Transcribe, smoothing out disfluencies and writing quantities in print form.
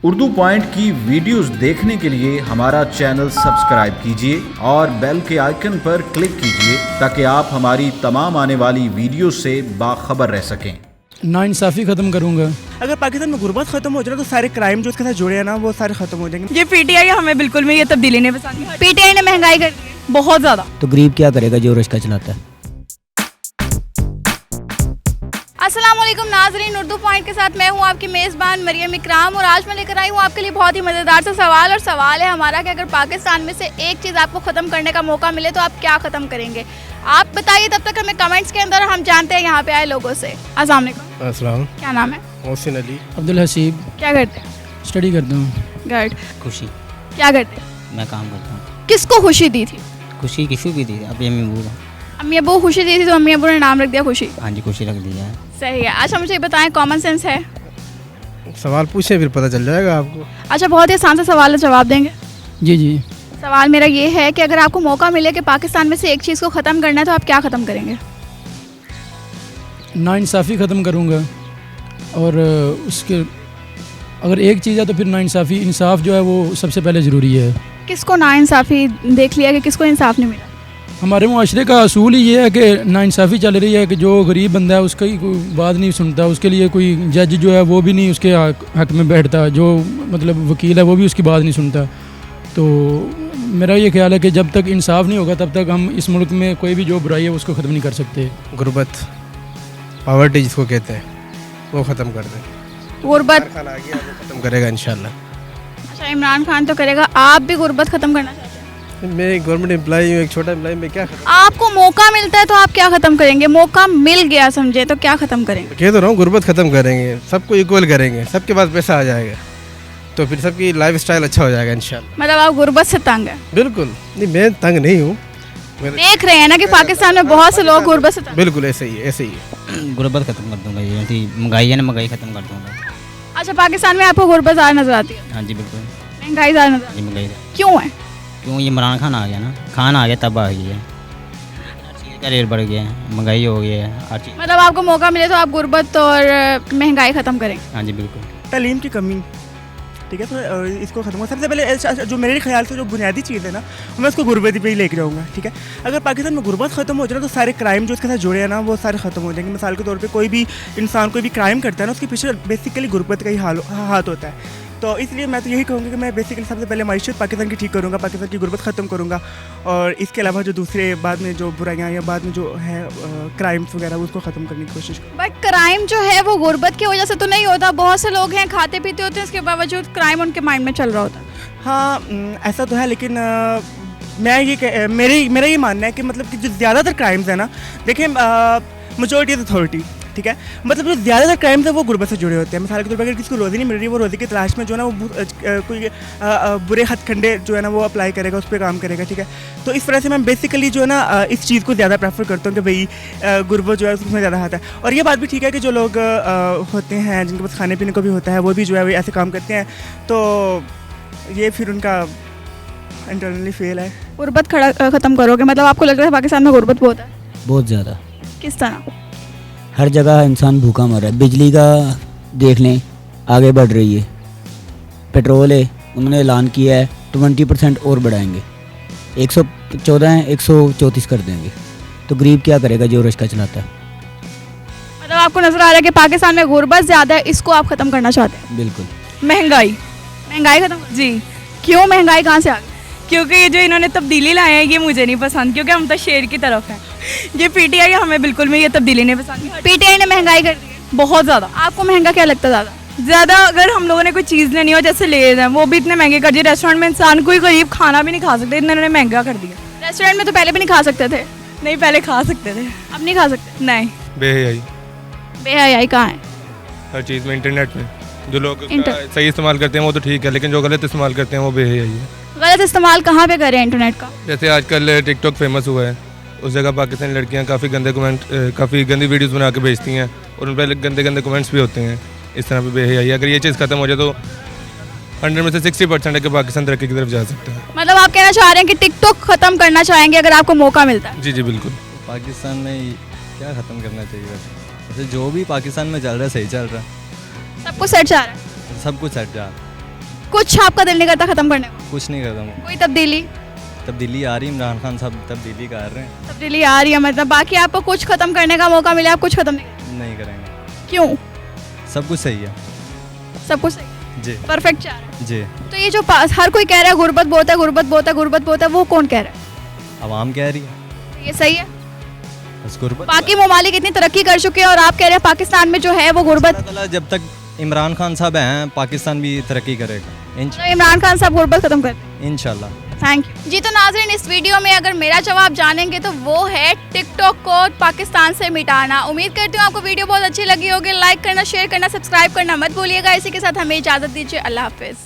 Urdu point की videos देखने के लिए हमारा चैनल सब्सक्राइब कीजिए और बेल के आइकन पर क्लिक कीजिए ताकि आप हमारी तमाम आने वाली वीडियो से बाखबर रह सकें। नाइंसाफ़ी ख़त्म करूँगा। अगर पाकिस्तान में गुर्बत खत्म हो जाए तो सारे क्राइम जो उसके साथ जुड़े हैं ना वो सारे खत्म हो जाएंगे। ये पीटीआई हमें बिल्कुल भी ये तब्दीली नहीं पसंद। पीटीआई ने महंगाई कर दी है बहुत ज़्यादा। तो गरीब क्या करेगा जो रिक्शा चलाता है। अस्सलाम वालेकुम नाज़रीन, उर्दू पॉइंट के साथ मैं हूँ आपकी मेज़बान मरियम इकराम और आज मैं लेकर आई हूँ आपके लिए बहुत ही मज़ेदार सा सवाल। और सवाल है हमारा कि अगर पाकिस्तान में से एक चीज़ आपको ख़त्म करने का मौका मिले तो आप क्या ख़त्म करेंगे। आप बताइए, तब तक हमें कमेंट्स के अंदर हम जानते हैं यहाँ पे आए लोगों से। अस्सलाम वालेकुम। अस्सलाम। क्या नाम है? मोहसिन अली। अब्दुल हसीब। क्या करते हैं? स्टडी करता हूँ। गुड। खुशी क्या करते हैं? मैं काम करता हूँ। किसको खुशी दी थी? खुशी किसी भी दी अभी अम्मी बूढ़ा। अम्मी अबू खुशी दी थी तो अम्मी अबू ने नाम रख दिया खुशी। हाँ जी, खुशी रख दी है। सही है। अच्छा मुझे बताएं, कॉमन सेंस है? सवाल पूछे फिर पता चल जाएगा आपको। अच्छा, बहुत ही आसान सा सवाल है, जवाब देंगे? जी जी। सवाल मेरा ये है कि अगर आपको मौका मिले कि पाकिस्तान में से एक चीज़ को ख़त्म करना है तो आप क्या ख़त्म करेंगे? नाइंसाफ़ी ख़त्म करूँगा और उसके अगर एक चीज़ है तो फिर नाइंसाफ़ी, इंसाफ जो है वो सबसे पहले ज़रूरी है। किसको नाइंसाफ़ी देख लिया कि किसको इंसाफ नहीं मिला? हमारे मुआशरे का असूल ही ये है कि नाइंसाफ़ी चल रही है कि जो गरीब बंदा है उसका ही कोई बात नहीं सुनता, उसके लिए कोई जज जो है वो भी नहीं उसके हक में बैठता, जो मतलब वकील है वो भी उसकी बात नहीं सुनता। तो मेरा ये ख्याल है कि जब तक इंसाफ नहीं होगा तब तक हम इस मुल्क में कोई भी जो बुराई है उसको ख़त्म नहीं कर सकते। गुर्बत, पावर्टी जिसको कहते हैं, वो ख़त्म कर दें। गुर्बत खाना आ गया वो ख़त्म करेगा इंशाल्लाह। अच्छा, इमरान खान तो करेगा, आप भी गुर्बत ख़त्म करना चाहते हैं? मैं गवर्नमेंट एम्प्लॉई हूँ, एक छोटा एम्प्लॉई, मैं क्या खत्म? आपको मौका मिलता है तो आप क्या ख़त्म करेंगे? मौका मिल गया समझे तो क्या ख़त्म करेंगे? कह तो रहा हूँ गुर्बत ख़त्म करेंगे, सबको इक्वल करेंगे, सबके पास पैसा आ जाएगा तो फिर सबकी लाइफ स्टाइल अच्छा हो जाएगा इंशाल्लाह। मतलब आप गुर्बत से तंग हैं? बिल्कुल नहीं, मैं तंग नहीं हूँ। देख रहे हैं ना कि पाकिस्तान में बहुत से लोग गुर्बत से तंग। बिल्कुल ऐसे ही है, ऐसे ही है। गुर्बत ख़त्म कर दूँगा, ये थी महंगाई है ना, महंगाई ख़त्म कर दूँगा। अच्छा, पाकिस्तान में आपको गुर्बत ज़्यादा नजर आती है? हाँ जी बिल्कुल। महंगाई ज़्यादा नजर आती जी महंगाई है? क्यों है? क्यों, ये इमरान खान आ गया ना, खान आ गया तब आ गई है, हर चीज़ का रेट बढ़ गया है, महंगाई हो गई है हर चीज़। मतलब आपको मौका मिले तो आप गुर्बत और महंगाई ख़त्म करेंगे? हाँ जी बिल्कुल। तालीम की कमी, ठीक है, तो इसको ख़त्म हो। सबसे पहले जो मेरे ख्याल से जो बुनियादी चीज़ है ना, मैं उसको गुर्बत पे ही लेके जाऊँगा। ठीक है, अगर पाकिस्तान में गुर्बत खत्म हो जाए तो सारे क्राइम जो उसके साथ जुड़े हैं ना वो सारे खत्म हो जाएंगे। मिसाल के तौर पे कोई भी इंसान कोई भी क्राइम करता है ना, उसके पीछे बेसिकली गुर्बत का ही हाथ होता है। तो इसलिए मैं तो यही कहूँगा कि मैं बेसिकली सबसे पहले माइशत पाकिस्तान की ठीक करूँगा, पाकिस्तान की गुर्बत ख़त्म करूँगा और इसके अलावा जो दूसरे बाद में जो बुराइयाँ या बाद में जो है क्राइम्स वगैरह उसको ख़त्म करने की कोशिश करूँ। बट क्राइम जो है वो गुर्बत की वजह से तो नहीं होता। बहुत से लोग हैं खाते पीते होते हैं, उसके बावजूद क्राइम उनके माइंड में चल रहा होता है। हाँ, ऐसा तो है, लेकिन मेरा ये मानना है कि मतलब कि जो ज़्यादातर क्राइम्स है ना, देखिए मेजॉरिटी ऑफ अथॉरिटी, ठीक है, मतलब जो ज़्यादातर क्राइम्स है वो गुर्बत से जुड़े होते हैं। मिसाल के तौर पर अगर किसी को रोज़ी नहीं मिल रही है, वो रोज़ी की तलाश में जो है ना वो कोई बुरे हथकंडे जो है ना वो अप्लाई करेगा, उस पर काम करेगा। ठीक है, तो इस तरह से मैं बेसिकली जो है ना इस चीज़ को ज़्यादा प्रेफर करता हूँ कि भाई गुर्बत जो है उसमें ज़्यादा हाथ है। और ये बात भी ठीक है कि जो लोग होते हैं जिनके पास खाने पीने को भी होता है वो भी जो है वो ऐसे काम करते हैं, तो ये फिर उनका इंटरनली फेल है। गुर्बत ख़त्म करोगे मतलब आपको लग रहा है पाकिस्तान में गुर्बत बहुत है? बहुत ज़्यादा। किस तरह? हर जगह इंसान भूखा मर रहा है। बिजली का देख लें, आगे बढ़ रही है। पेट्रोल है, उन्होंने ऐलान किया है 20% और बढ़ाएंगे, 114 है 134 कर देंगे। तो गरीब क्या करेगा जो रिक्शा चलाता है। मतलब आपको नज़र आ रहा है कि पाकिस्तान में गुर्बत ज़्यादा है, इसको आप ख़त्म करना चाहते हैं? बिल्कुल। महंगाई ख़त्म जी। क्यों, महंगाई कहाँ से आ गई? क्योंकि ये जो इन्होंने तब्दीली लाए हैं ये मुझे नहीं पसंद, क्योंकि हम तो शेर की तरफ हैं। ये पीटीआई हमें बिल्कुल भी ये तब्दीली नहीं पसंद। पीटीआई ने महंगाई कर दी है बहुत ज़्यादा। आपको महंगा क्या लगता है ज़्यादा? अगर हम लोगों ने कोई चीज़ लेनी हो, जैसे लेज़ हैं, वो भी इतने महंगे कर दिए। रेस्टोरेंट में इंसान कोई गरीब खाना भी नहीं खा सकते, इन्होंने महंगा कर दिया। रेस्टोरेंट में तो पहले भी नहीं खा सकते थे? नहीं, पहले खा सकते थे, अब नहीं खा सकते? नहीं। बेहयाई, बेहयाई कहाँ है? हर चीज़ में, इंटरनेट में जो लोग सही इस्तेमाल करते हैं वो तो ठीक है, लेकिन जो गलत इस्तेमाल करते हैं वो बेहयाई है। गलत इस्तेमाल कहाँ पे करें इंटरनेट का? जैसे आजकल टिकटॉक फेमस हुआ है, उस जगह पाकिस्तानी लड़कियां काफ़ी गंदे कमेंट, काफ़ी गंदी वीडियोस बना के भेजती हैं और उन पर गंदे गंदे कमेंट्स भी होते हैं। इस तरह पे बेहयाई, अगर ये चीज़ ख़त्म हो जाए तो 100 में से 60% है कि पाकिस्तान तरक्की की तरफ जा सकता है। मतलब आप कहना चाह रहे हैं कि टिकटॉक ख़त्म करना चाहेंगे अगर आपको मौका मिलता है? जी जी बिल्कुल। पाकिस्तान में क्या ख़त्म करना चाहिए वैसे जो भी पाकिस्तान में चल रहा है सही चल रहा है, सब कुछ सेट जा रहा है? सब कुछ सेट जा रहा है। कुछ आपका दिल नहीं करता ख़त्म करने को? कुछ नहीं करता हूँ। कोई तब्दीली तब्दीली आ रही, इमरान खान साहब तब्दीली कर रहे हैं। तब्दीली आ रही है, मतलब बाकी आपको कुछ ख़त्म करने का मौका मिले आप कुछ ख़त्म नहीं करेंगे? नहीं करेंगे, क्यों? सब कुछ सही है। सब कुछ सही, जी परफेक्ट चाह रहे हैं। जी। तो ये जो हर कोई कह रहा है गुर्बत बहुत है, गुर्बत बहुत है, गुर्बत बहुत है, वो कौन कह रहा है? आवाम कह रही है ये सही है? बस गुर्बत। बाकी ममालिक इतनी तरक्की कर चुके हैं और आप कह रहे हैं पाकिस्तान में जो है वो गुर्बत। अल्लाह ताला जब तक इमरान खान साहब हैं पाकिस्तान भी तरक्की करेगा तो इमरान खान साहब गुर्बत खत्म कर दें। इंशाल्लाह। थैंक यू जी। तो नाज़रीन, इस वीडियो में अगर मेरा जवाब जानेंगे तो वो है टिकटॉक को पाकिस्तान से मिटाना। उम्मीद करती हूँ आपको वीडियो बहुत अच्छी लगी होगी। लाइक करना, शेयर करना, सब्सक्राइब करना मत भूलिएगा। इसी के साथ हमें इजाज़त दीजिए। अल्लाह हाफिज़।